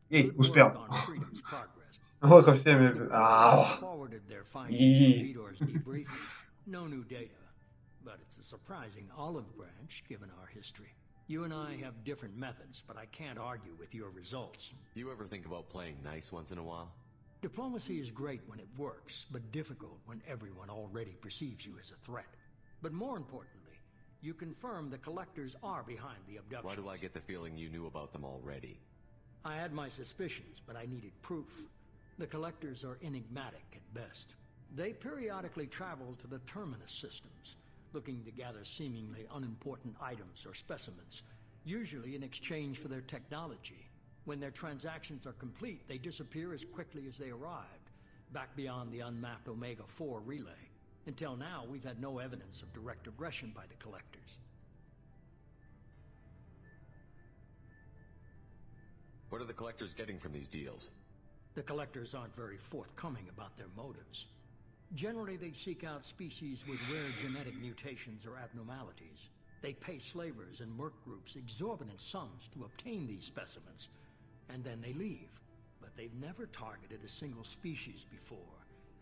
Ей, Good work успел. on Freedom's progress. Вот со The всеми. Gruppа have forwarded their findings for И Vidor's debriefing. No new data, but it's a surprising olive branch given our history. You and I have different methods, but I can't argue with your results. You ever think about playing nice once in a while? Diplomacy is great when it works, but difficult when everyone already perceives you as a threat. But more importantly, you confirm the collectors are behind the abduction. Why do I get the feeling you knew about them already? I had my suspicions, but I needed proof. The collectors are enigmatic at best. They periodically travel to the terminus systems, looking to gather seemingly unimportant items or specimens, usually in exchange for their technology. When their transactions are complete, they disappear as quickly as they arrived, back beyond the unmapped Omega-4 relay. Until now, we've had no evidence of direct aggression by the collectors. What are the collectors getting from these deals? The collectors aren't very forthcoming about their motives. Generally, they seek out species with rare genetic mutations or abnormalities. They pay slavers and merc groups exorbitant sums to obtain these specimens, and then they leave. But they've never targeted a single species before,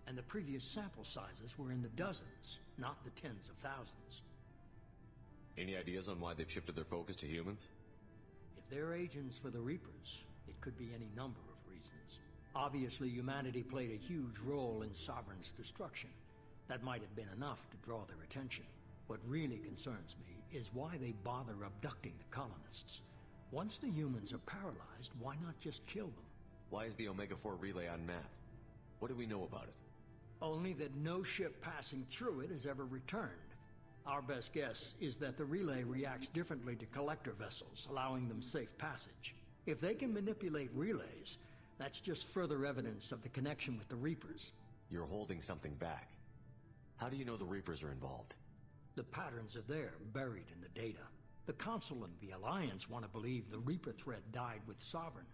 and the previous sample sizes were in the dozens, not the tens of thousands. Any ideas on why they've shifted their focus to humans? If they're agents for the Reapers, it could be any number of reasons. Obviously, humanity played a huge role in Sovereign's destruction. That might have been enough to draw their attention. What really concerns me is why they bother abducting the colonists. Once the humans are paralyzed, why not just kill them? Why is the Omega-4 relay unmapped? What do we know about it? Only that no ship passing through it has ever returned. Our best guess is that the relay reacts differently to collector vessels, allowing them safe passage. If they can manipulate relays, that's just further evidence of the connection with the Reapers. You're holding something back. How do you know the Reapers are involved? The patterns are there, buried in the data. The Council and the Alliance want to believe the Reaper threat died with Sovereign.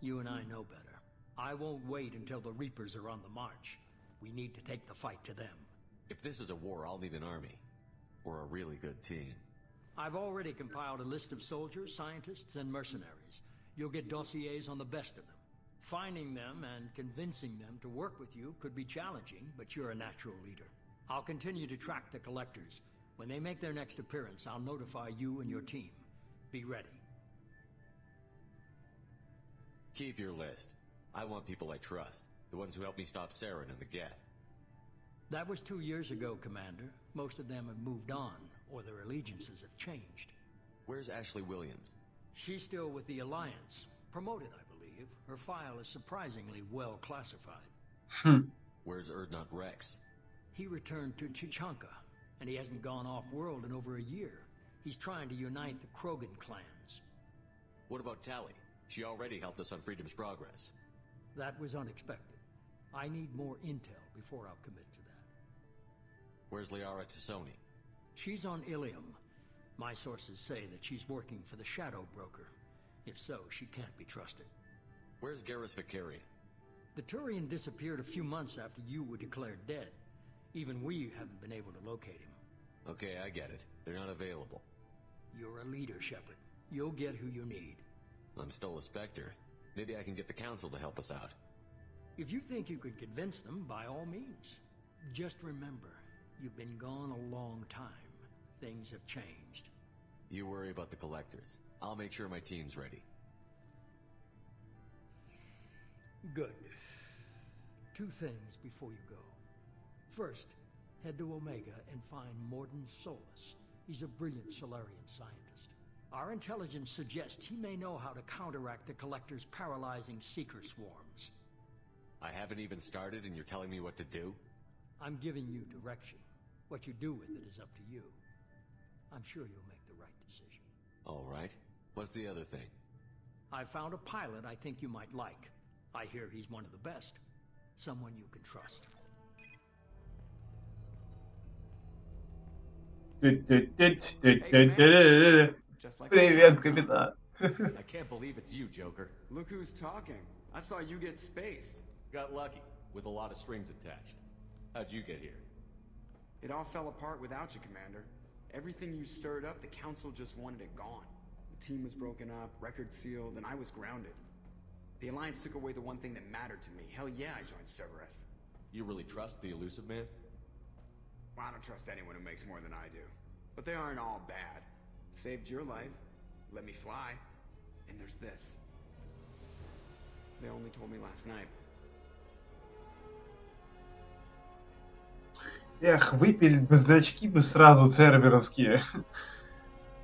You and I know better. I won't wait until the Reapers are on the march. We need to take the fight to them. If this is a war, I'll need an army. Or a really good team. I've already compiled a list of soldiers, scientists, and mercenaries. You'll get dossiers on the best of them. Finding them and convincing them to work with you could be challenging, but you're a natural leader. I'll continue to track the collectors. When they make their next appearance, I'll notify you and your team. Be ready. Keep your list. I want people I trust. The ones who helped me stop Saren and the Geth. That was 2 years ago, Commander. Most of them have moved on, or their allegiances have changed. Where's Ashley Williams? She's still with the Alliance. Promoted, I believe. Her file is surprisingly well classified. Where's Erdnot Rex? He returned to Chichanka, and he hasn't gone off-world in over a year. He's trying to unite the Krogan clans. What about Tally? She already helped us on Freedom's progress. That was unexpected. I need more intel before I'll commit to that. Where's Liara Tassoni? She's on Ilium. My sources say that she's working for the Shadow Broker. If so, she can't be trusted. Where's Garrus Vicaria? The Turian disappeared a few months after you were declared dead. Even we haven't been able to locate him. Okay, I get it. They're not available. You're a leader, Shepard. You'll get who you need. I'm still a Spectre. Maybe I can get the Council to help us out. If you think you could convince them, by all means. Just remember, you've been gone a long time. Things have changed. You worry about the Collectors. I'll make sure my team's ready. Good. 2 things before you go. First, head to Omega and find Morden Solus. He's a brilliant Solarian scientist. Our intelligence suggests he may know how to counteract the Collector's paralyzing Seeker swarms. I haven't even started and you're telling me what to do? I'm giving you direction. What you do with it is up to you. I'm sure you'll make the right decision. All right. What's the other thing? I found a pilot I think you might like. I hear he's one of the best. Someone you can trust. Just like Привет, капитан. I can't believe it's you, Joker. Look who's talking. I saw you get spaced. Got lucky, with a lot of strings attached. How'd you get here? It all fell apart without you, Commander. Everything you stirred up, the Council just wanted it gone. The team was broken up, records sealed, and I was grounded. The Alliance took away the one thing that mattered to me. Hell yeah, I joined Cerberus. You really trust the elusive man? Well, I don't trust anyone who makes more than I do. But they aren't all bad. Saved your life, let me fly, and there's this. They only told me last night. Эх, выпилить бы значки бы сразу церберовские.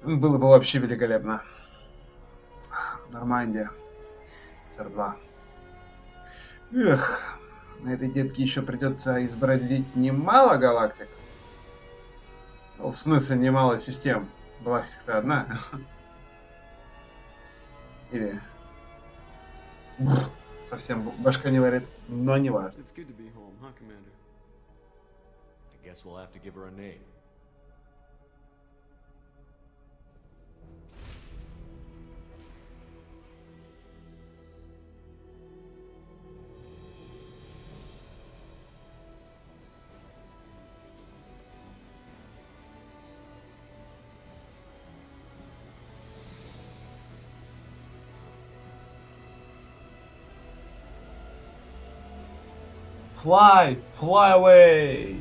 Было бы вообще великолепно. Нормандия. СР-2. Эх, на этой детке еще придется изобразить немало галактик. Ну, в смысле, немало систем. Галактика-то одна. Или... совсем башка не варит, но не важно. It's good to be home, huh, Commander? I guess we'll have to give her a name. Fly! Fly away!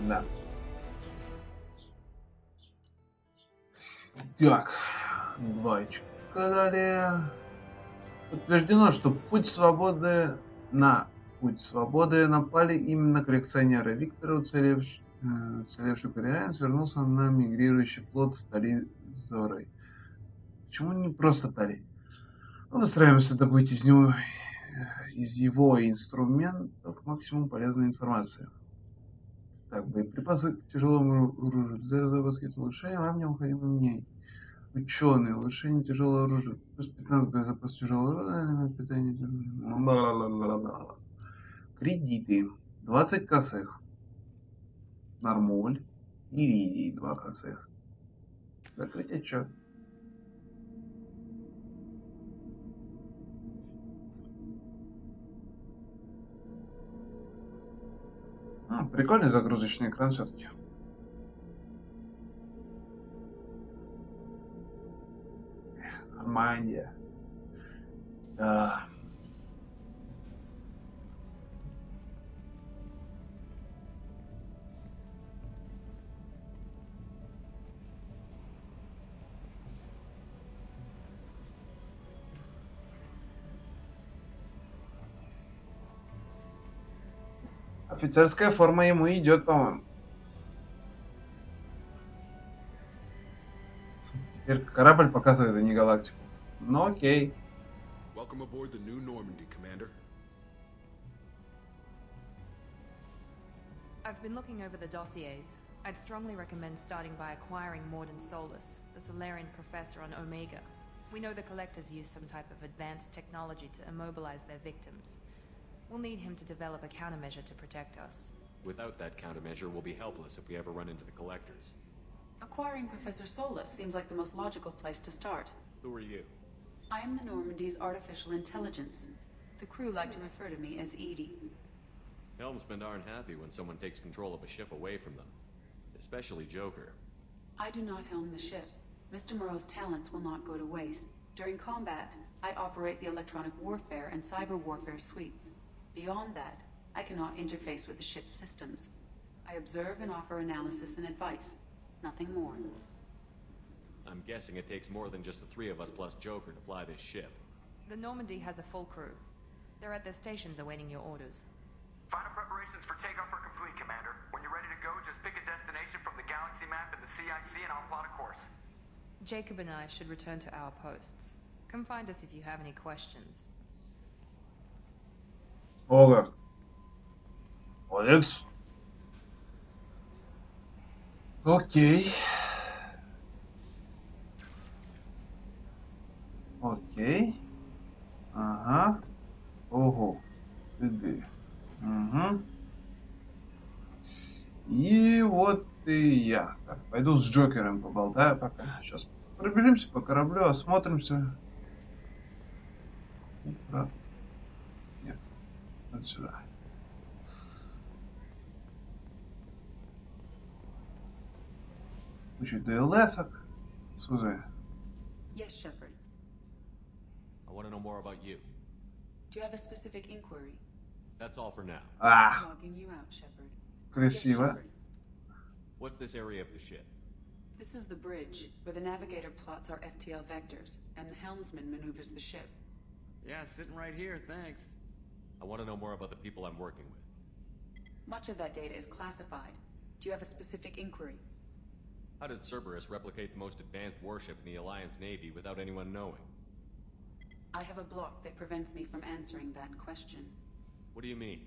Да. Так, двоечка далее. Подтверждено, что путь свободы напали именно коллекционеры. Виктор, уцелевший кореянец, вернулся на мигрирующий флот с Зорой. Почему не просто Тали? Мы постараемся добыть из его инструментов максимум полезной информации. Так, боеприпасы к тяжелому оружию. Для разработки улучшения вам необходимы мнения. Ученые, улучшение тяжелого оружия. Плюс 15 боезапас тяжелого оружия, питание тяжелого. Кредиты. 20 косых. Нормоль. Иридий 2 косых. Закрыть отчет. Прикольный загрузочный экран все-таки. Нормандия. Да. Офицерская форма ему идет, по-моему. Теперь корабль показывает, а не галактику. Ну окей. Welcome aboard the new Normandy, Commander. I've been looking over the dossiers. I'd strongly recommend starting by acquiring Morden Solus, the Solarian professor on Omega. We know the Collectors use some type of advanced technology to immobilize their victims. We'll need him to develop a countermeasure to protect us. Without that countermeasure, we'll be helpless if we ever run into the Collectors. Acquiring Professor Solus seems like the most logical place to start. Who are you? I am the Normandy's artificial intelligence. The crew like to refer to me as Edie. Helmsmen aren't happy when someone takes control of a ship away from them. Especially Joker. I do not helm the ship. Mr. Moreau's talents will not go to waste. During combat, I operate the electronic warfare and cyber warfare suites. Beyond that, I cannot interface with the ship's systems. I observe and offer analysis and advice. Nothing more. I'm guessing it takes more than just the three of us plus Joker to fly this ship. The Normandy has a full crew. They're at their stations awaiting your orders. Final preparations for takeoff are complete, Commander. When you're ready to go, just pick a destination from the galaxy map and the CIC and I'll plot a course. Jacob and I should return to our posts. Come find us if you have any questions. Ого. Молодец. Окей. Окей. Ага. Ого. Угу. И вот и я. Так, пойду с Джокером поболтаю пока. Сейчас пробежимся по кораблю, осмотримся. Нет. Вот сюда. Куча ДЛСок. Слушай. Yes, Shepard. I want to know more about you. Do you have a specific inquiry? That's all for now. Logging you out, Shepard. Красиво. Yes, Shepard. What's this area of the ship? This is the bridge, where the navigator plots our FTL vectors, and the helmsman maneuvers the ship. Yeah, sitting right here, thanks. I want to know more about the people I'm working with. Much of that data is classified. Do you have a specific inquiry? How did Cerberus replicate the most advanced warship in the Alliance Navy without anyone knowing? I have a block that prevents me from answering that question. What do you mean?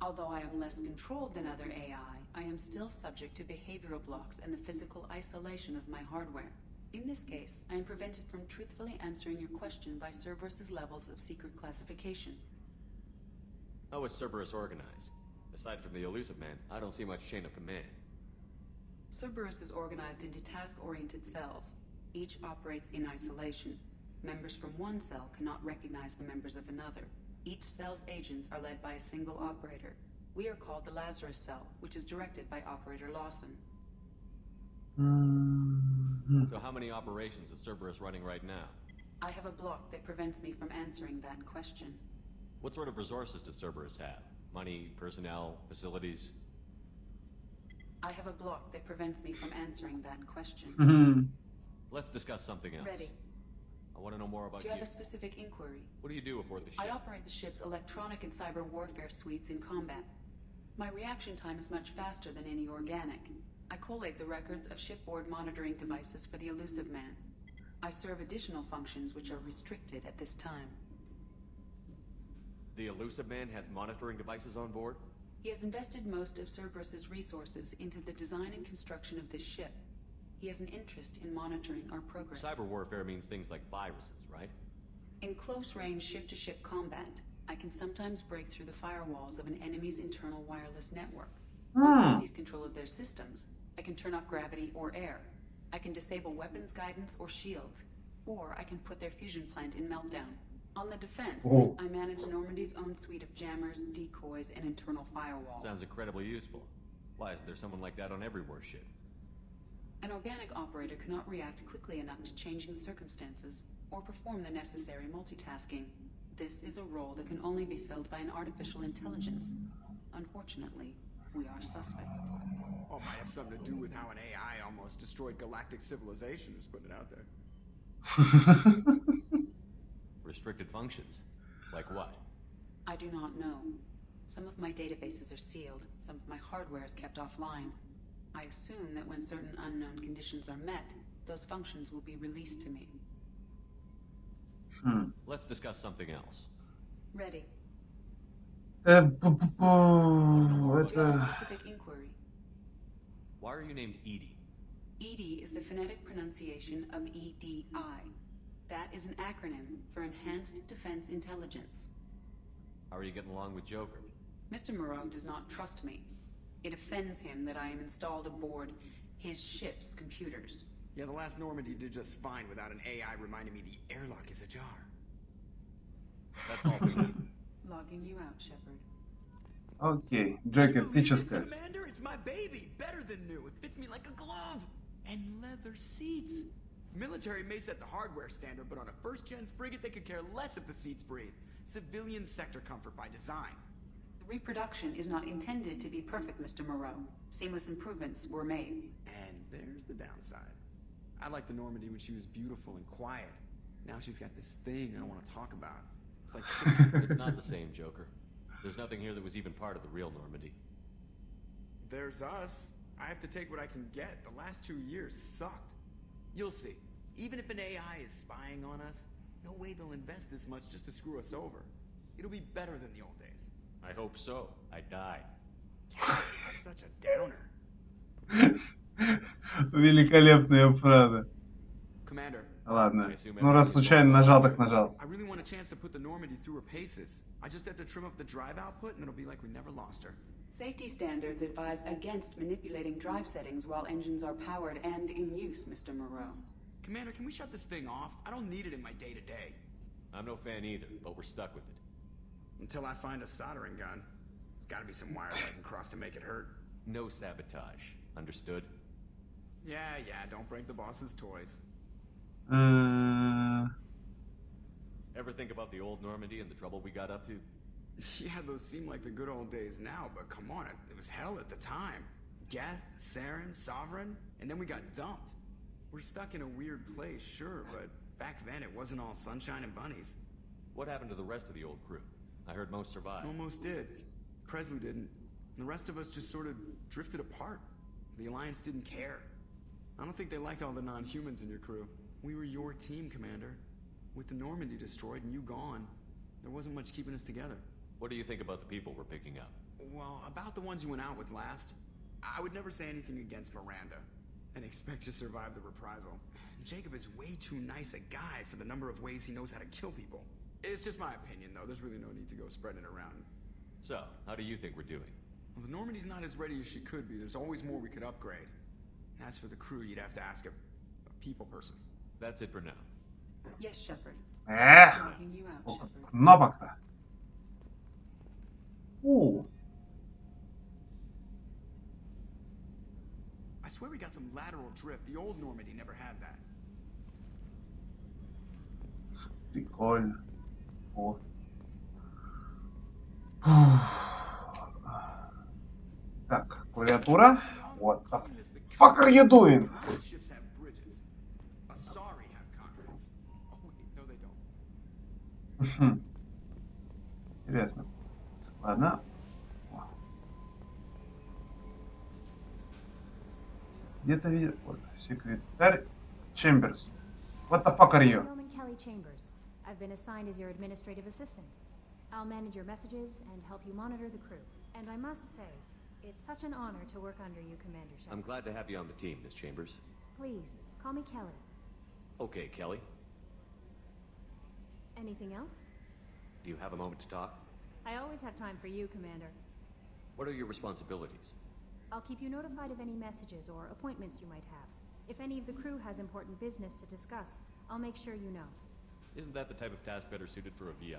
Although I am less controlled than other AI, I am still subject to behavioral blocks and the physical isolation of my hardware. In this case, I am prevented from truthfully answering your question by Cerberus's levels of secret classification. How is Cerberus organized? Aside from the Elusive Man, I don't see much chain of command. Cerberus is organized into task-oriented cells. Each operates in isolation. Members from one cell cannot recognize the members of another. Each cell's agents are led by a single operator. We are called the Lazarus Cell, which is directed by Operator Lawson. So how many operations is Cerberus running right now? I have a block that prevents me from answering that question. What sort of resources does Cerberus have? Money, personnel, facilities? I have a block that prevents me from answering that question. Let's discuss something else. Ready. I want to know more about Do you have a specific inquiry? What do you do aboard the ship? I operate the ship's electronic and cyber warfare suites in combat. My reaction time is much faster than any organic. I collate the records of shipboard monitoring devices for the Elusive Man. I serve additional functions which are restricted at this time. The Elusive Man has monitoring devices on board? He has invested most of Cerberus's resources into the design and construction of this ship. He has an interest in monitoring our progress. Cyber warfare means things like viruses, right? In close-range ship-to-ship combat, I can sometimes break through the firewalls of an enemy's internal wireless network. Once I seize control of their systems, I can turn off gravity or air. I can disable weapons guidance or shields, or I can put their fusion plant in meltdown. On the defense, I manage Normandy's own suite of jammers, decoys, and internal firewalls. Sounds incredibly useful. Why isn't there someone like that on every warship? An organic operator cannot react quickly enough to changing circumstances or perform the necessary multitasking. This is a role that can only be filled by an artificial intelligence. Unfortunately, we are suspect. Well, it might have something to do with how an AI almost destroyed galactic civilization, just putting it out there. Restricted functions? Like what? I do not know. Some of my databases are sealed, some of my hardware is kept offline. I assume that when certain unknown conditions are met, those functions will be released to me. Let's discuss something else. Ready. Do you have a Это... specific inquiry? Why are you named Edie? EDI is the phonetic pronunciation of EDI. That is an acronym for Enhanced Defense Intelligence. How are you getting along with Joker? Mr. Moreau does not trust me. It offends him that I am installed aboard his ship's computers. Yeah, the last Normandy did just fine without an AI reminding me the airlock is ajar. That's all we need. Logging you out, Shepard. Окей, Джокер, ты что скажешь? Commander, it's my baby. Better than new. It fits me like a glove. And leather seats. Military may set the hardware standard, but on a first-gen frigate, they could care less if the seats breathe. Civilian sector comfort by design. The reproduction is not intended to be perfect, Mr. Moreau. Seamless improvements were made. And there's the downside. I liked the Normandy when she was beautiful and quiet. Now she's got this thing I don't want to talk about. It's like shit. It's not the same, Joker. There's nothing here that was even part of the real Normandy. There's us. I have to take what I can get. The last 2 years sucked. You'll see. Even if an AI is spying on us, no way they'll invest this much just to screw us over. It'll be better than the old days. I hope so. I died. Such a downer. Великолепная фраза. Commander. Ладно. Ну раз случайно нажал, так нажал. I really want a chance to put the Normandy through her paces. I just have to trim up the drive output and it'll be like we never lost her. Safety standards advise against manipulating drive settings while engines are powered and in use, Mr. Moreau. Commander, can we shut this thing off? I don't need it in my day-to-day. I'm no fan either, but we're stuck with it. Until I find a soldering gun. There's gotta be some wires I can cross to make it hurt. No sabotage. Understood? Yeah, don't break the boss's toys. Ever think about the old Normandy and the trouble we got up to? Yeah, those seem like the good old days now, but come on, it was hell at the time. Geth, Saren, Sovereign, and then we got dumped. We're stuck in a weird place, sure, but back then it wasn't all sunshine and bunnies. What happened to the rest of the old crew? I heard most survived. Almost did. Presley didn't. The rest of us just sort of drifted apart. The Alliance didn't care. I don't think they liked all the non-humans in your crew. We were your team, Commander. With the Normandy destroyed and you gone, there wasn't much keeping us together. What do you think about the people we're picking up? Well, about the ones you went out with last, I would never say anything against Miranda and expect to survive the reprisal. Jacob is way too nice a guy for the number of ways he knows how to kill people. It's just my opinion, though. There's really no need to go spreading it around. So, how do you think we're doing? Well, the Normandy's not as ready as she could be. There's always more we could upgrade. And as for the crew, you'd have to ask a people person. That's it for now. Yes, Shepard. Эх, Logging you out, сколько Shepard. кнопок-то. I swear we got some lateral drift. The old Normandy never had that. Прикольно. О. Так, клавиатура. Вот так. Fuck are you doing? Ships have bridges. Asari have cockpits. Oh wait, no they don't. Интересно. Ладно. Где-то видел. Вот, секретарь Чемберс. What the fuck are you? Roman Kelly Chambers. I've been assigned as your administrative assistant. I'll manage your messages and help you monitor the crew. And I must say, it's such an honor to work under you, Commander Shepard. I'm glad to have you on the team, Miss Chambers. Please, call me Kelly. Okay, Kelly. Anything else? Do you have a moment to talk? I always have time for you, Commander. What are your responsibilities? I'll keep you notified of any messages or appointments you might have. If any of the crew has important business to discuss, I'll make sure you know. Isn't that the type of task better suited for a VI?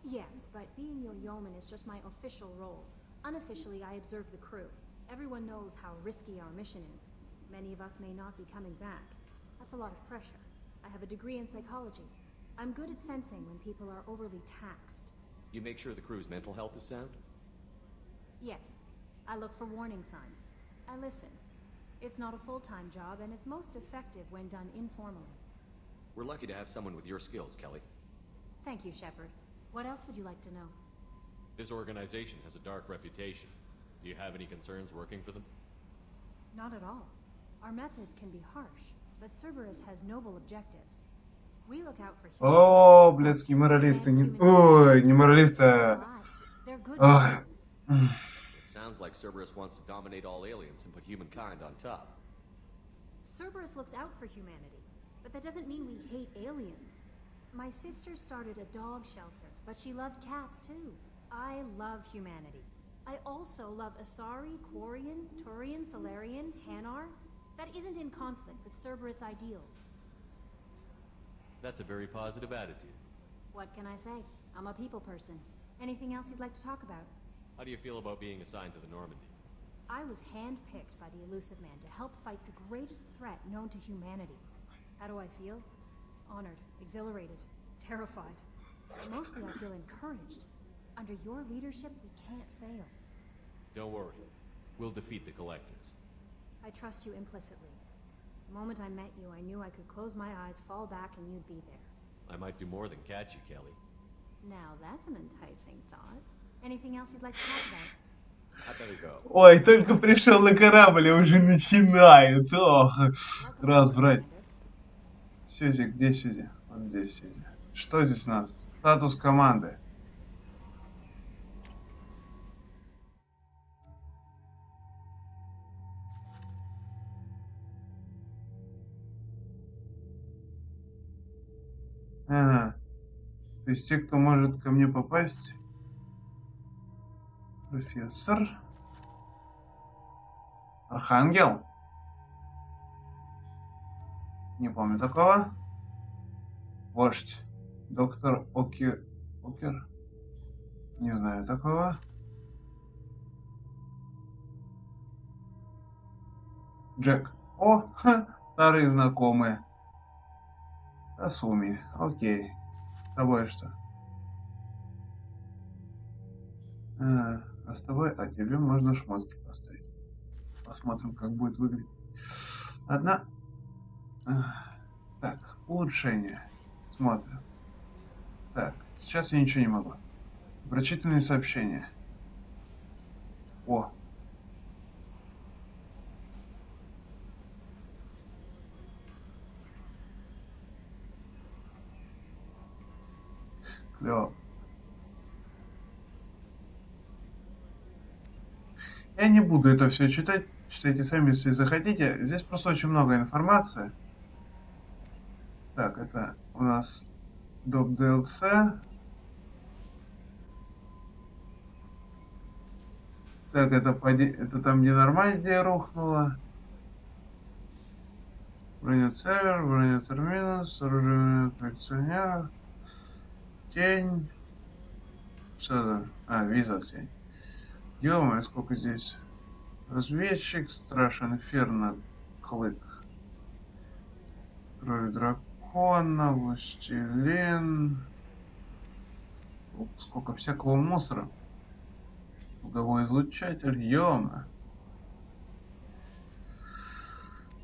Yes, but being your yeoman is just my official role. Unofficially, I observe the crew. Everyone knows how risky our mission is. Many of us may not be coming back. That's a lot of pressure. I have a degree in psychology. I'm good at sensing when people are overly taxed. You make sure the crew's mental health is sound? Yes, I look for warning signs. I listen. It's not a full-time job, and it's most effective when done informally. We're lucky to have someone with your skills, Kelly. Thank you, Shepard. What else would you like to know? This organization has a dark reputation. Do you have any concerns working for them? Not at all. Our methods can be harsh, but Cerberus has noble objectives. We look out for human О, interests, блядские моралисты. advance Не... human Ой, не dignity, моралисты, and а... lives. They're good Ой. ones. It sounds like Cerberus wants to dominate all aliens and put humankind on top. Cerberus looks out for humanity, but that doesn't mean we hate aliens. My sister started a dog shelter, but she loved cats too. I love humanity. I also love Asari, Quarian, Turian, Solarian, Hanar. That isn't in conflict with Cerberus ideals. That's a very positive attitude. What can I say? I'm a people person. Anything else you'd like to talk about? How do you feel about being assigned to the Normandy? I was handpicked by the Elusive Man to help fight the greatest threat known to humanity. How do I feel? Honored, exhilarated, terrified. But mostly I feel encouraged. Under your leadership, we can't fail. Don't worry. We'll defeat the Collectors. I trust you implicitly. The moment I met you, I knew I could close my eyes, fall back, and you'd be there. I might do more than catch you, Kelly. Now that's an enticing thought. Anything else you'd like to talk about? I better go. Ой, только пришел на корабль и уже начинает. Ох, раз, брать. Сьюзи, где Сьюзи? Вот здесь Сьюзи. Что здесь у нас? Статус команды. Ага. То есть те, кто может ко мне попасть. Профессор. Архангел. Не помню такого. Вождь. Доктор Окер. Не знаю такого. Джек. О, ха, старые знакомые. Асуми. Окей. С тобой что? А с тобой, а тебе можно шмотки поставить. Посмотрим, как будет выглядеть. Одна. Так, улучшение. Смотрим. Так, сейчас я ничего не могу. Прочитанные сообщения. О. Клево. Я не буду это все читать. Читайте сами, если захотите. Здесь просто очень много информации. Так, это у нас доп. DLC. Так, это там, где нормальная рухнула. Бронецеллер, бронетерминус, оружие коллекционера, тень. Что за... виза тень. Ё-моё, сколько здесь. Разведчик, страж инферно, клык. Кровь дракона, властелин. Сколько всякого мусора. Луговой излучатель, ё-моё.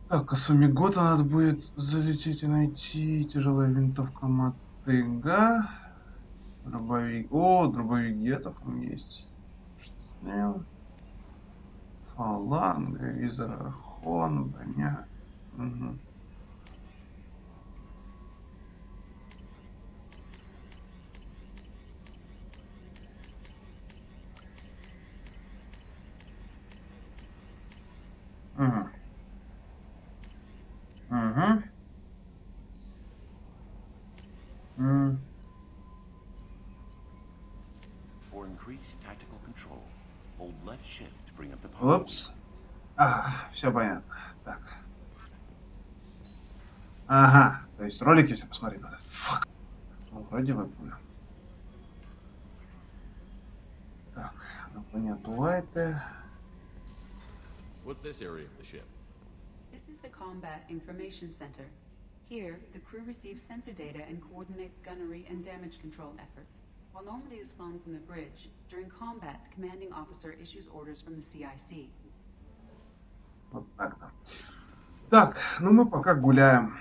Так, а Сумигота надо будет залететь и найти. Тяжелая винтовка Мотыга. Дробовик. О, дробовик Гетов у меня есть. Фаланга, визор Архон, броня. Угу. Угу. Угу. Упс. Все понятно. Так. Ага. То есть ролики все посмотреть надо. Фак. Ну, вроде выполнил. Так. На планету Лайта. What's this area of the ship? This is the Combat Information Center. Here, the crew receives sensor data and coordinates gunnery and damage control efforts. While Normandy is flown from the bridge, during combat, the commanding officer issues orders from the CIC. Вот так-то. Так, ну мы пока гуляем.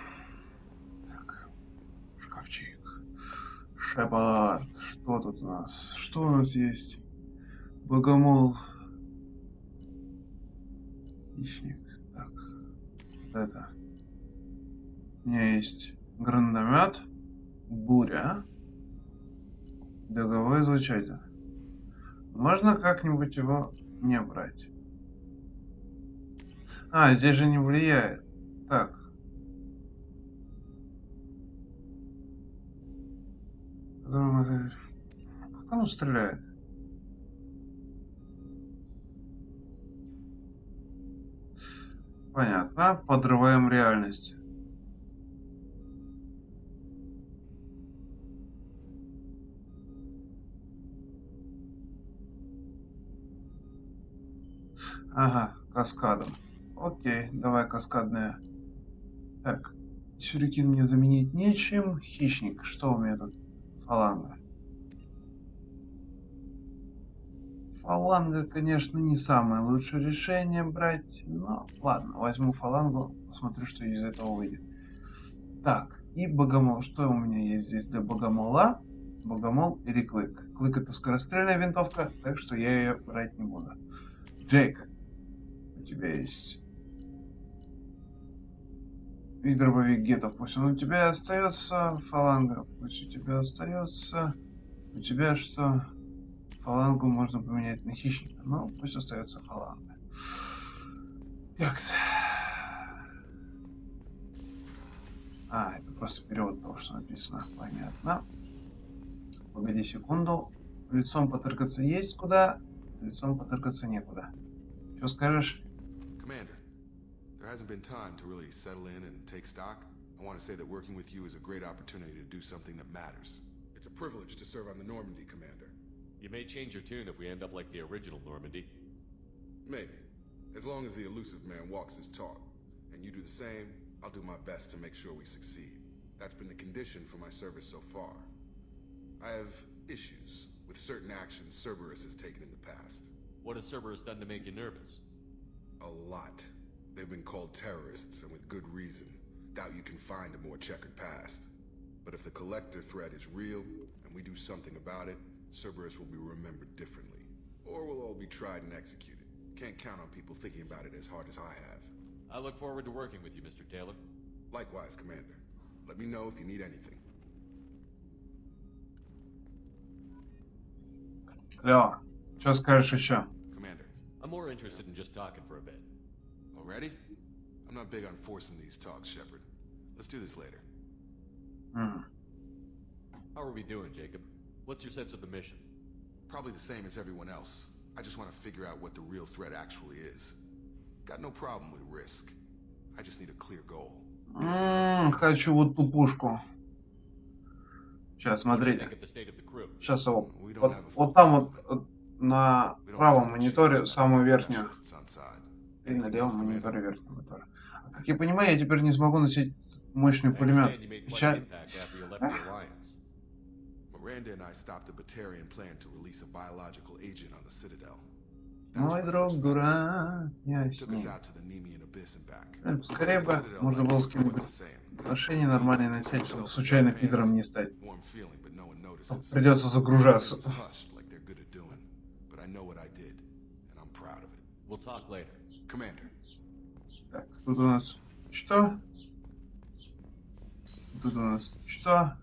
Так, шкафчик. Шепард. Что тут у нас? Что у нас есть? Богомол. Хищник. Так. Вот это. У меня есть гранатомет. Буря. Договой излучатель. Можно как-нибудь его не брать? Здесь же не влияет. Так. Как оно стреляет? Понятно. Подрываем реальность. Ага, каскадом. Окей, давай каскадная. Так, сюрикин мне заменить нечем. Хищник, что у меня тут? Фаланга. Фаланга, конечно, не самое лучшее решение брать. Но ладно, возьму фалангу. Посмотрю, что из этого выйдет. Так, и богомол. Что у меня есть здесь для богомола? Богомол или клык? Клык — это скорострельная винтовка, так что я ее брать не буду. Джейк, у тебя есть... И дробовик Гетов, пусть он у тебя остается. Фаланга, пусть у тебя остается. У тебя что? Фалангу можно поменять на хищника. Но пусть остается фаланга. Такс. Это просто перевод того, что написано. Понятно. Погоди секунду. Лицом потыркаться есть куда, лицом потыркаться некуда. Что скажешь? There hasn't been time to really settle in and take stock. I want to say that working with you is a great opportunity to do something that matters. It's a privilege to serve on the Normandy, Commander. You may change your tune if we end up like the original Normandy. Maybe. As long as the elusive man walks his talk, and you do the same, I'll do my best to make sure we succeed. That's been the condition for my service so far. I have issues with certain actions Cerberus has taken in the past. What has Cerberus done to make you nervous? A lot. They've been called terrorists, and with good reason. Doubt you can find a more checkered past. But if the Collector threat is real, and we do something about it, Cerberus will be remembered differently. Or we'll all be tried and executed. Can't count on people thinking about it as hard as I have. I look forward to working with you, Mr. Taylor. Likewise, Commander. Let me know if you need anything. Клево. Что скажешь еще? Commander. I'm more interested in just talking for a bit. Already? I'm not big on forcing these talks, Shepard. Let's do this later. How are we doing, Jacob? What's your sense of the mission? Probably the same as everyone else. I just want to figure out what the real threat actually is. Got no problem with risk. I just need a clear goal. Хочу вот ту пушку. Сейчас, смотрите. Сейчас его. Вот там вот на правом мониторе, самую верхнюю. И на левом мониторе верхнюю монитора. Как я понимаю, я теперь не смогу носить мощный пулемет. Печаль. Miranda and I stopped a Batarian plan to release a biological agent on the Citadel. Мой друг дурак, я с ним. Скорее бы можно было с кем-нибудь отношения нормальные начать, чтобы случайно пидором не стать. Придется загружаться. Так, тут у нас что? Тут у нас что?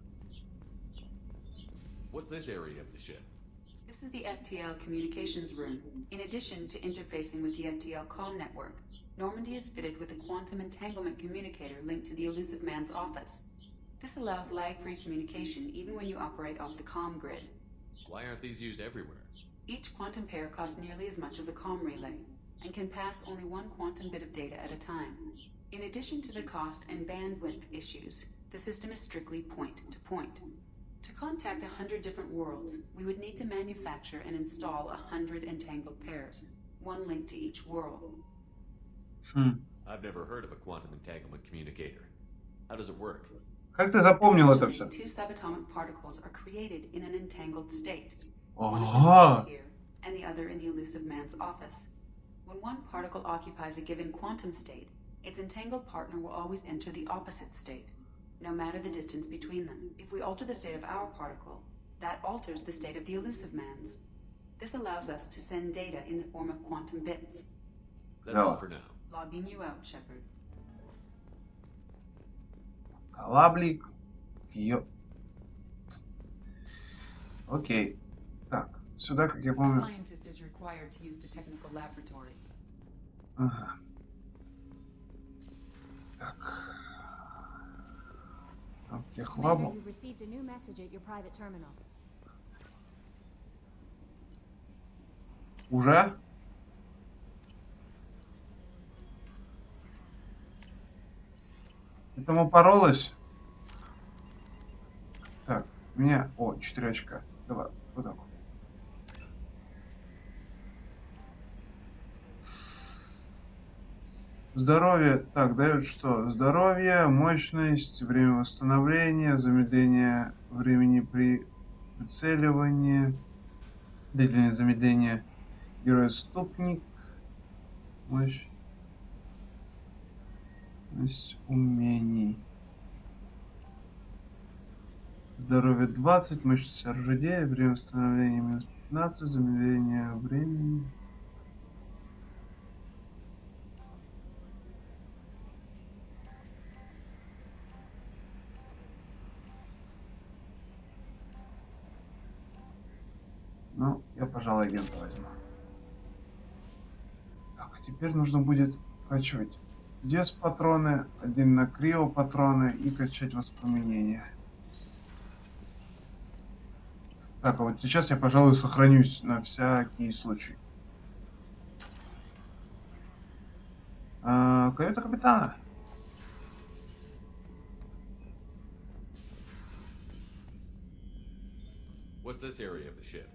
What's this area of the ship? This is the FTL communications room. In addition to interfacing with the FTL comm network, Normandy is fitted with a quantum entanglement communicator linked to the elusive man's office. This allows lag-free communication even when you operate off the comm grid. Why aren't these used everywhere? Each quantum pair costs nearly as much as a comm relay, and can pass only one quantum bit of data at a time. In addition to the cost and bandwidth issues, the system is strictly point-to-point. To contact 100 different worlds, we would need to manufacture and install 100 entangled pairs, one linked to each world. I've never heard of a quantum entanglement communicator. How does it work? Как ты запомнил это все? Two subatomic particles are created in an entangled state. Ага. One is installed here, and the other in the elusive man's office. When one particle occupies a given quantum state, its entangled partner will always enter the opposite state, no matter the distance between them. If we alter the state of our particle, that alters the state of the elusive man's. This allows us to send data in the form of quantum bits. That's all for now. Logging you out, Shepard. Кораблик. Окей. Так, сюда, как я помню. Scientist is required to use the technical laboratory. Ага. Так. Commander, you've received a new message at your private terminal. Уже? Этому поролось? Так, у меня... О, 4 очка. Давай, вот так. Здоровье. Так, дает что? Здоровье, мощность, время восстановления, замедление времени при прицеливании, длительное замедление герой-ступник, мощность умений. Здоровье 20, мощность оружия, время восстановления минус 15, замедление времени. Ну, я, пожалуй, агента возьму. Так, а теперь нужно будет качивать дес-патроны, один на крио-патроны и качать воспламенение. Так, а вот сейчас я, пожалуй, сохранюсь на всякий случай. Каюта капитана. What's this area of the ship?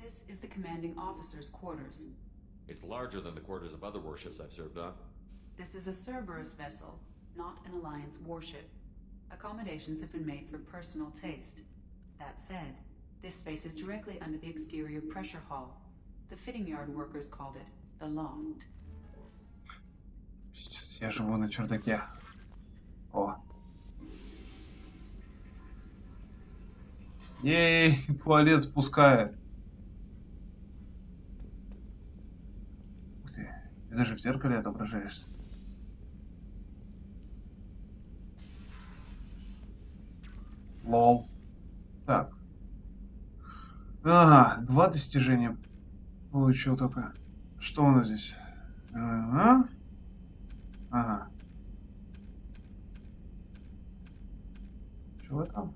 This is the commanding officer's quarters. It's larger than the quarters of other warships I've served on. This is a Cerberus vessel, not an Alliance warship. Accommodations have been made for personal taste. That said, this space is directly under the exterior pressure hall. The fitting yard workers called it the loft. Пиздец, я живу на чердаке. О. Ей, туалет спускает. Ух ты, ты даже в зеркале отображаешься. Лол. Так. Ага, 2 достижения получил только. Что у нас здесь? Ага. Ага. Чего там?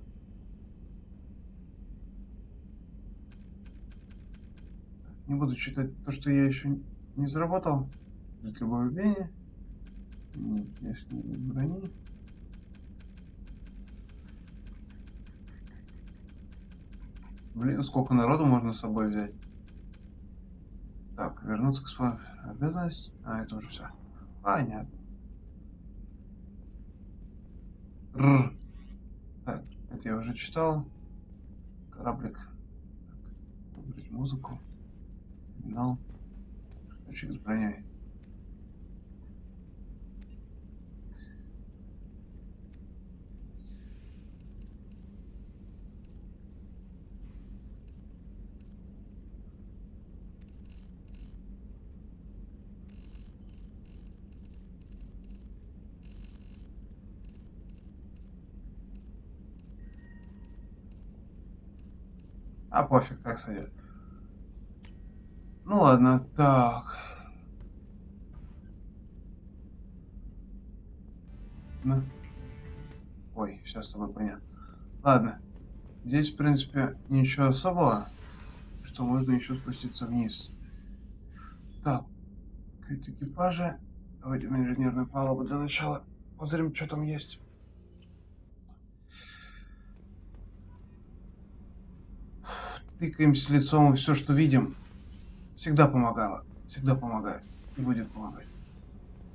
Не буду читать то, что я еще не заработал. Для любого умения. Нет, внешней брони. Блин, сколько народу можно с собой взять? Так, вернуться к своей обязанности. А, это уже все. Понятно. Так, это я уже читал. Кораблик. Выбрать музыку. Финал. Ключик с броней. А пофиг, как сойдет. Ну ладно, так. Ну. Ой, все с тобой понятно. Ладно. Здесь, в принципе, ничего особого, что можно еще спуститься вниз. Так. Какие-то экипажи. Давайте на инженерную палубу для начала. Посмотрим, что там есть. Тыкаемся лицом, и все, что видим, всегда помогало. Всегда помогает. И будет помогать.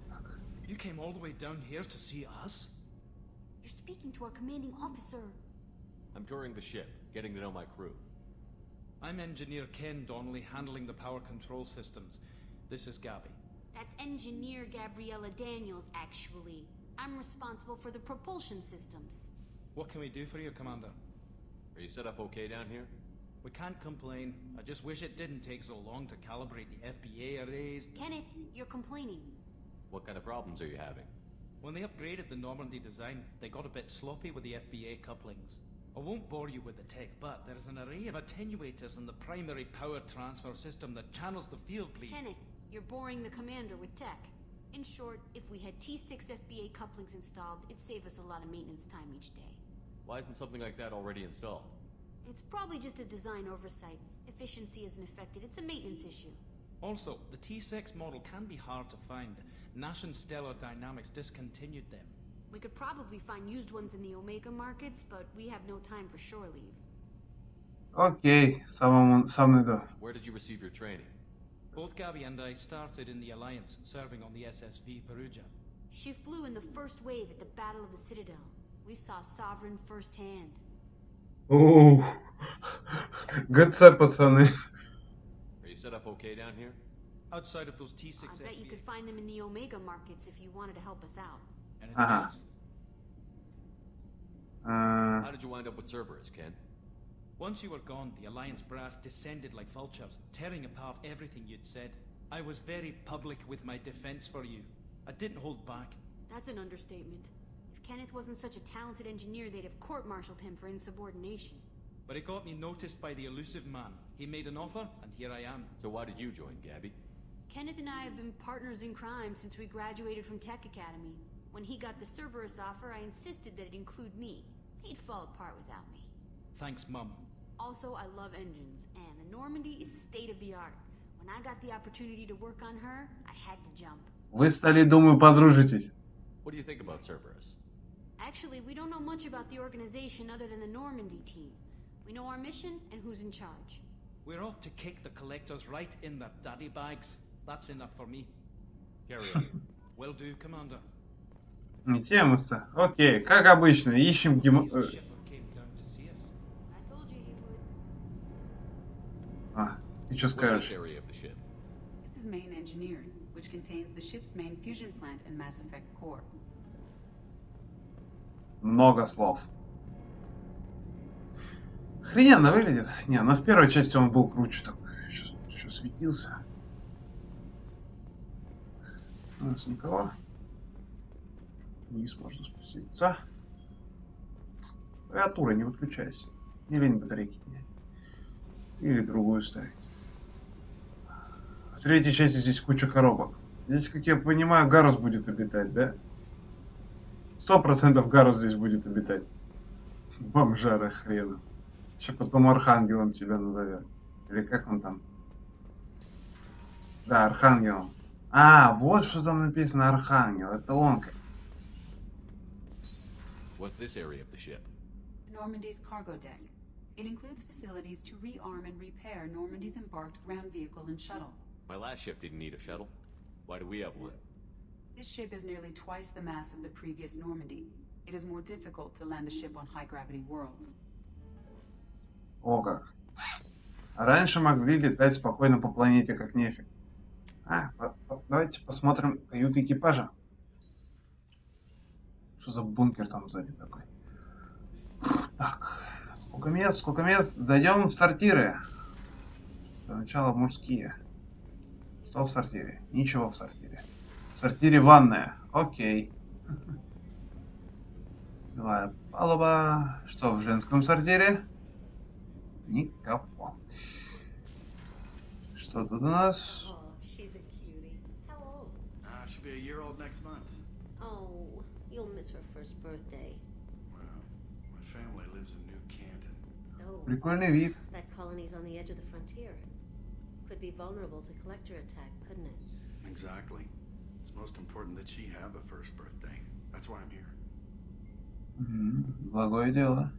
Так. You came all the way down here to see us? You're speaking to our commanding officer. I'm touring the ship, getting to know my crew. I'm Engineer Ken Donnelly, handling the power control systems. This is Gabby. That's Engineer Gabriella Daniels, actually. I'm responsible for the propulsion systems. What can we do for you, Commander? Are you set up okay down here? We can't complain. I just wish it didn't take so long to calibrate the FBA arrays. Kenneth, you're complaining. What kind of problems are you having? When they upgraded the Normandy design, they got a bit sloppy with the FBA couplings. I won't bore you with the tech, but there's an array of attenuators in the primary power transfer system that channels the field bleed. Kenneth, you're boring the commander with tech. In short, if we had T6 FBA couplings installed, it'd save us a lot of maintenance time each day. Why isn't something like that already installed? It's probably just a design oversight. Efficiency isn't affected. It's a maintenance issue. Also, the T6 model can be hard to find. Nash and Stellar Dynamics discontinued them. We could probably find used ones in the Omega markets, but we have no time for shore leave. Окей, сам иду. Where did you receive your training? Both Gabby and I started in the Alliance, serving on the SSV Perugia. She flew in the first wave at the Battle of the Citadel. We saw Sovereign firsthand. Оу. ГЦ, пацаны. Are you set up okay down here? Outside of those T6 I bet you could find them in the Omega markets if you wanted to help us out. Anything else? How did you wind up with Cerberus, Ken? Once you were gone, the Alliance brass descended like vultures, tearing apart everything you'd said. I was very public with my defense for you. I didn't hold back. That's an understatement. If Kenneth wasn't such a talented engineer, they'd have court-martialed him for insubordination. But it got me noticed by the elusive man. He made an offer, and here I am. So why did you join, Gabby? Kenneth and I have been partners in crime since we graduated from Tech Academy. When he got the Cerberus offer, I insisted that it include me. He'd fall apart without me. Thanks, Mum. Also, I love engines, and the Normandy is state-of-the-art. When I got the opportunity to work on her, I had to jump. Вы стали, думаю, подружитесь. What do you think about Cerberus? Actually, we don't know much about the organization other than the Normandy team. We know our mission and who's in charge. We're off to kick the collectors right in their daddy bags. That's enough for me. Carry on. Will do, Commander. Не темаса. Окей, как обычно, ищем These shipper came down to see us. I told you he would. А, ты что What's скажешь? this area of the ship? This is main engineering, which contains the ship's main fusion plant and Mass Effect core. Много слов. Охрененно выглядит. Не, ну в первой части он был круче такой. Еще светился. У нас никого. Вниз можно спуститься. Клавиатура, не выключайся. Не лень батарейки менять. Или другую ставить. В третьей части здесь куча коробок. Здесь, как я понимаю, Гарус будет обитать, да? 100% Гарус здесь будет обитать. Бомжара хрена. Еще потом Архангелом тебя назовет. Или как он там? Да, Архангелом. А, вот что там написано Архангел. Это он как. What's this area of the ship? Normandy's cargo deck. It includes facilities to rearm and repair Normandy's embarked ground vehicle and shuttle. My last ship didn't need a shuttle. Why do we have one? This ship is nearly twice the mass of the previous Normandy. It is more difficult to land the ship on high-gravity worlds. О как. А раньше могли летать спокойно по планете, как нефиг. Давайте посмотрим каюты экипажа. Что за бункер там сзади такой? Так, сколько мест? Зайдем в сортиры. Для начала мужские. Что в сортире? Ничего в сортире. В сортире ванная. Окей. Жилая палуба. Что в женском сортире? Никого. Что тут у нас? She's a cutie. How old? She'll be a year old next month. Oh, you'll miss her first birthday. Well, my family lives in New Canton. Oh, Прикольный вид. that colony's on the edge of the frontier. Could be vulnerable to collector attack, couldn't it? Exactly. It's most important that she have a first birthday. That's why I'm here. Благое дело.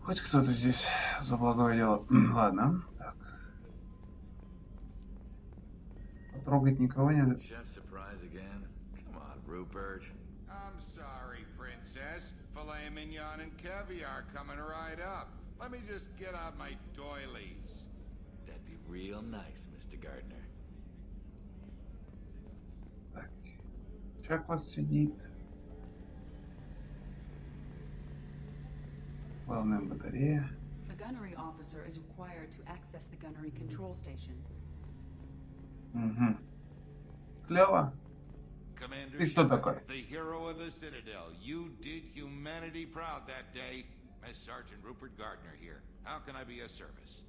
Хоть кто-то здесь за благое дело. Ладно. Так. Потрогать никого не... Chef surprise again? Come on, Rupert. I'm sorry, Princess. Filet mignon and caviar coming right up. Let me just get out my doilies. That'd be real nice, Mr. Gardner. Так. Человек у вас сидит. Главная батарея. A gunnery officer is required to access the gunnery control station. Угу. Клево. Commander Ты кто Shepard, такой? the hero of the Citadel. You did humanity proud that day. Mass Sergeant Rupert Gardner here. How can I be of service?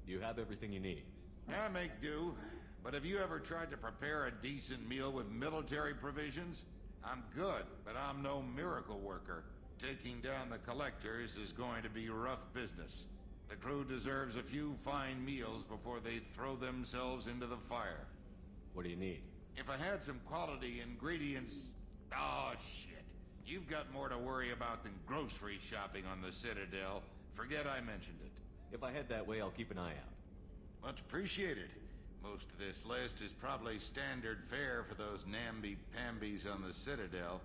You have everything you need. I make do. But have you ever tried to prepare a decent meal with military provisions? I'm good, but I'm no miracle worker. Taking down the collectors is going to be rough business. The crew deserves a few fine meals before they throw themselves into the fire. What do you need? If I had some quality ingredients... Oh, shit. You've got more to worry about than grocery shopping on the Citadel. Forget I mentioned it. If I head that way, I'll keep an eye out. Much appreciated. Most of this list is probably standard fare for those namby-pambies on the Citadel.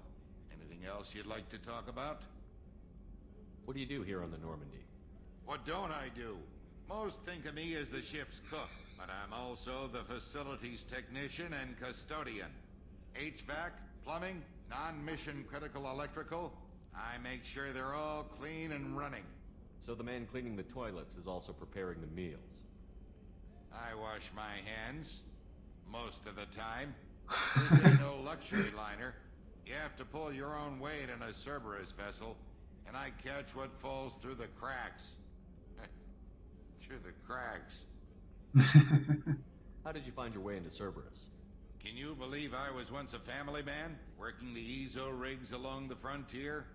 Anything else you'd like to talk about? What do you do here on the Normandy? What don't I do? Most think of me as the ship's cook, but I'm also the facilities technician and custodian. HVAC, plumbing, non-mission critical electrical. I make sure they're all clean and running. So the man cleaning the toilets is also preparing the meals. I wash my hands. Most of the time. This ain't no luxury liner. You have to pull your own weight in a Cerberus vessel, and I catch what falls through the cracks. Through the cracks. How did you find your way into Cerberus? Can you believe I was once a family man, working the EZO rigs along the frontier?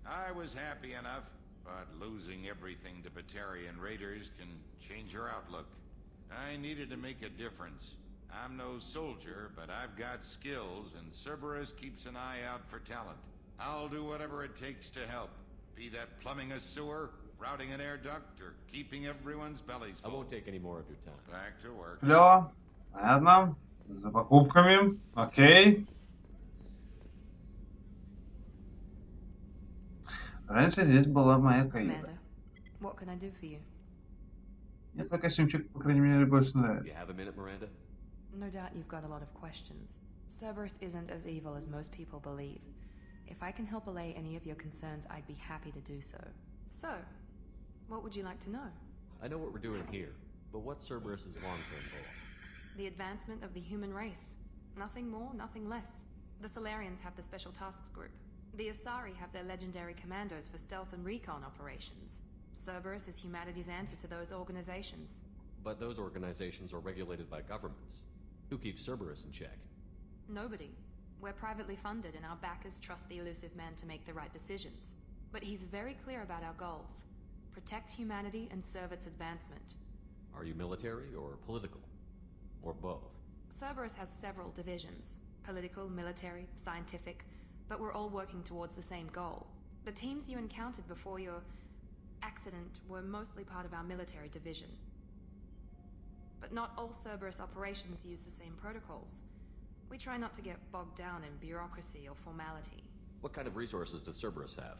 I was happy enough, but losing everything to Batarian raiders can change your outlook. I needed to make a difference. I'm no soldier, but I've got skills, and Cerberus keeps an eye out for talent. I'll do whatever it takes to help. Be that plumbing a sewer, routing an air duct, or keeping everyone's bellies full. I won't take any more of your time. Back to work. Клево. Понятно. За покупками. Окей. Раньше здесь была моя каюта. Commander, what can I do for you? Мне твой костюмчик, по крайней мере, больше You нравится. have a minute, Miranda? No doubt you've got a lot of questions. Cerberus isn't as evil as most people believe. If I can help allay any of your concerns, I'd be happy to do so. So, what would you like to know? I know what we're doing here, but what's Cerberus's long-term goal? The advancement of the human race. Nothing more, nothing less. The Solarians have the Special Tasks Group. The Asari have their legendary commandos for stealth and recon operations. Cerberus is humanity's answer to those organizations. But those organizations are regulated by governments. Who keeps Cerberus in check? Nobody. We're privately funded and our backers trust the elusive man to make the right decisions. But he's very clear about our goals. Protect humanity and serve its advancement. Are you military or political? Or both? Cerberus has several divisions. Political, military, scientific, but we're all working towards the same goal. The teams you encountered before your accident were mostly part of our military division. But not all Cerberus operations use the same protocols. We try not to get bogged down in bureaucracy or formality. What kind of resources does Cerberus have?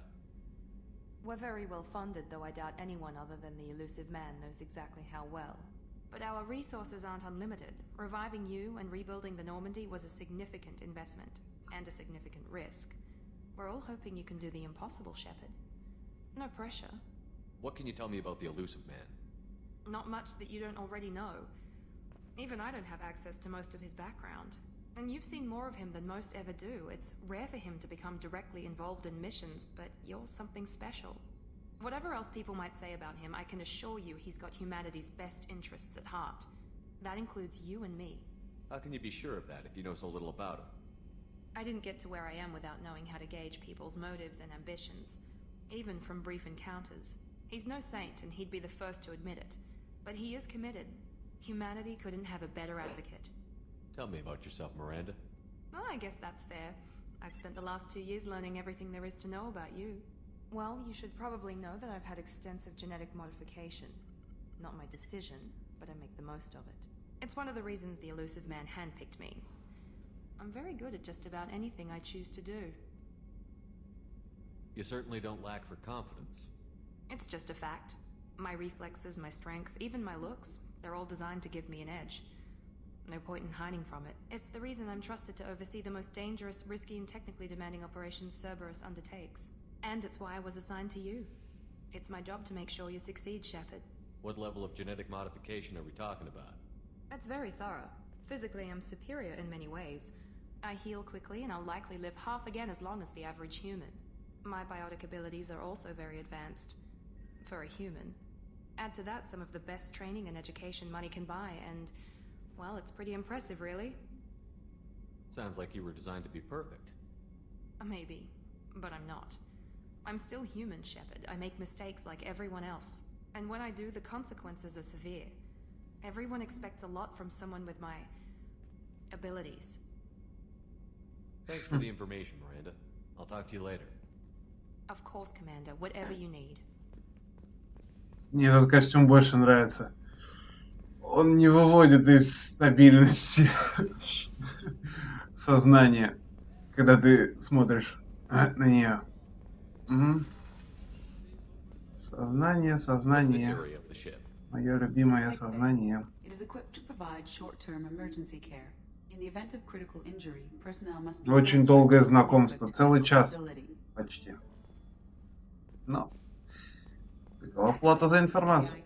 We're very well funded, though I doubt anyone other than the elusive man knows exactly how well. But our resources aren't unlimited. Reviving you and rebuilding the Normandy was a significant investment, and a significant risk. We're all hoping you can do the impossible, Shepard. No pressure. What can you tell me about the elusive man? Not much that you don't already know. Even I don't have access to most of his background. And you've seen more of him than most ever do. It's rare for him to become directly involved in missions, but you're something special. Whatever else people might say about him, I can assure you he's got humanity's best interests at heart. That includes you and me. How can you be sure of that if you know so little about him? I didn't get to where I am without knowing how to gauge people's motives and ambitions, even from brief encounters. He's no saint, and he'd be the first to admit it. But he is committed. Humanity couldn't have a better advocate. Tell me about yourself, Miranda. Oh, I guess that's fair. I've spent the last 2 years learning everything there is to know about you. Well, you should probably know that I've had extensive genetic modification. Not my decision, but I make the most of it. It's one of the reasons the elusive man handpicked me. I'm very good at just about anything I choose to do. You certainly don't lack for confidence. It's just a fact. My reflexes, my strength, even my looks, they're all designed to give me an edge. No point in hiding from it. It's the reason I'm trusted to oversee the most dangerous, risky, and technically demanding operations Cerberus undertakes. And it's why I was assigned to you. It's my job to make sure you succeed, Shepard. What level of genetic modification are we talking about? That's very thorough. Physically, I'm superior in many ways. I heal quickly, and I'll likely live half again as long as the average human. My biotic abilities are also very advanced. For a human. Add to that some of the best training and education money can buy, and... well, it's pretty impressive, really. Sounds like you were designed to be perfect. Maybe, but I'm not. I'm still human, Shepard. I make mistakes like everyone else. And when I do, the consequences are severe. Everyone expects a lot from someone with my... abilities. Thanks for the information, Miranda. I'll talk to you later. Of course, Commander. Whatever you need. Мне этот костюм больше нравится. Он не выводит из стабильности сознания, когда ты смотришь на нее. Угу. Сознание, сознание. Мое любимое сознание. Очень долгое знакомство, целый час почти. Но такова плата за информацию.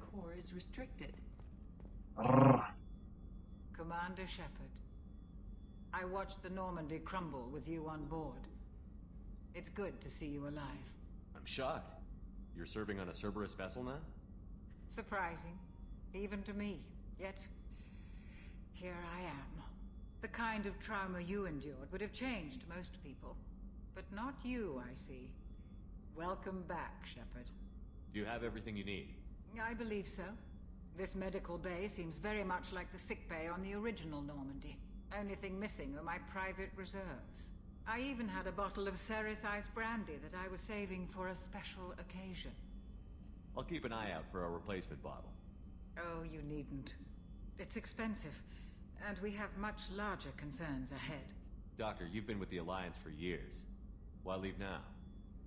Commander Shepard, I watched the Normandy crumble with you on board. It's good to see you alive. I'm shocked. You're serving on a Cerberus vessel now? Surprising, even to me. Yet, here I am. The kind of trauma you endured would have changed most people. But not you, I see. Welcome back, Shepard. Do you have everything you need? I believe so. This medical bay seems very much like the sick bay on the original Normandy. Only thing missing are my private reserves. I even had a bottle of Ceres ice brandy that I was saving for a special occasion. I'll keep an eye out for a replacement bottle. Oh, you needn't. It's expensive, and we have much larger concerns ahead. Doctor, you've been with the Alliance for years. Why leave now?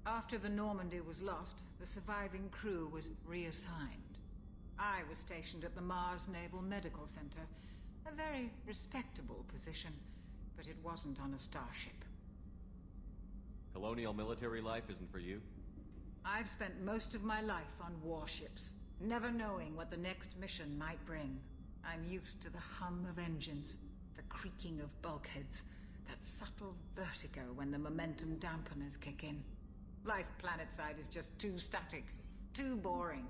After the Normandy was lost, the surviving crew was reassigned. I was stationed at the Mars Naval Medical Center, a very respectable position, but it wasn't on a starship. Colonial military life isn't for you? I've spent most of my life on warships, never knowing what the next mission might bring. I'm used to the hum of engines, the creaking of bulkheads, that subtle vertigo when the momentum dampeners kick in. Life planetside is just too static, too boring.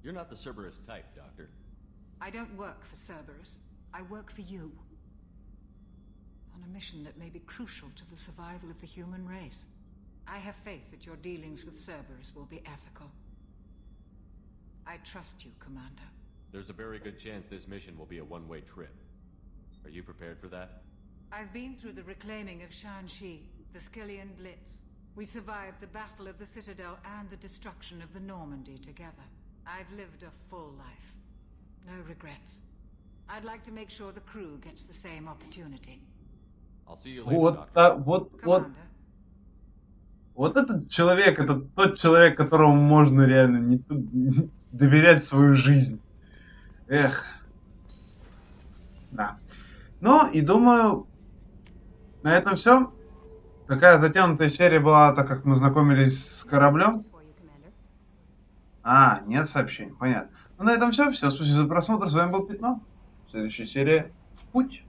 You're not the Cerberus type, Doctor. I don't work for Cerberus. I work for you. On a mission that may be crucial to the survival of the human race. I have faith that your dealings with Cerberus will be ethical. I trust you, Commander. There's a very good chance this mission will be a one-way trip. Are you prepared for that? I've been through the reclaiming of Shanxi, the Skillian Blitz. We survived the Battle of the Citadel and the destruction of the Normandy together. I've lived a full life. No regrets. I'd like to make sure the crew gets the same opportunity. I'll see you later, Doctor. Вот этот человек, это тот человек, которому можно реально не доверять свою жизнь. Эх. Да. Ну, и думаю, на этом все. Такая затянутая серия была, так как мы знакомились с кораблем. А, нет сообщений, понятно. Ну, на этом все. Всем спасибо за просмотр. С вами был Пятно. Следующая серия в путь.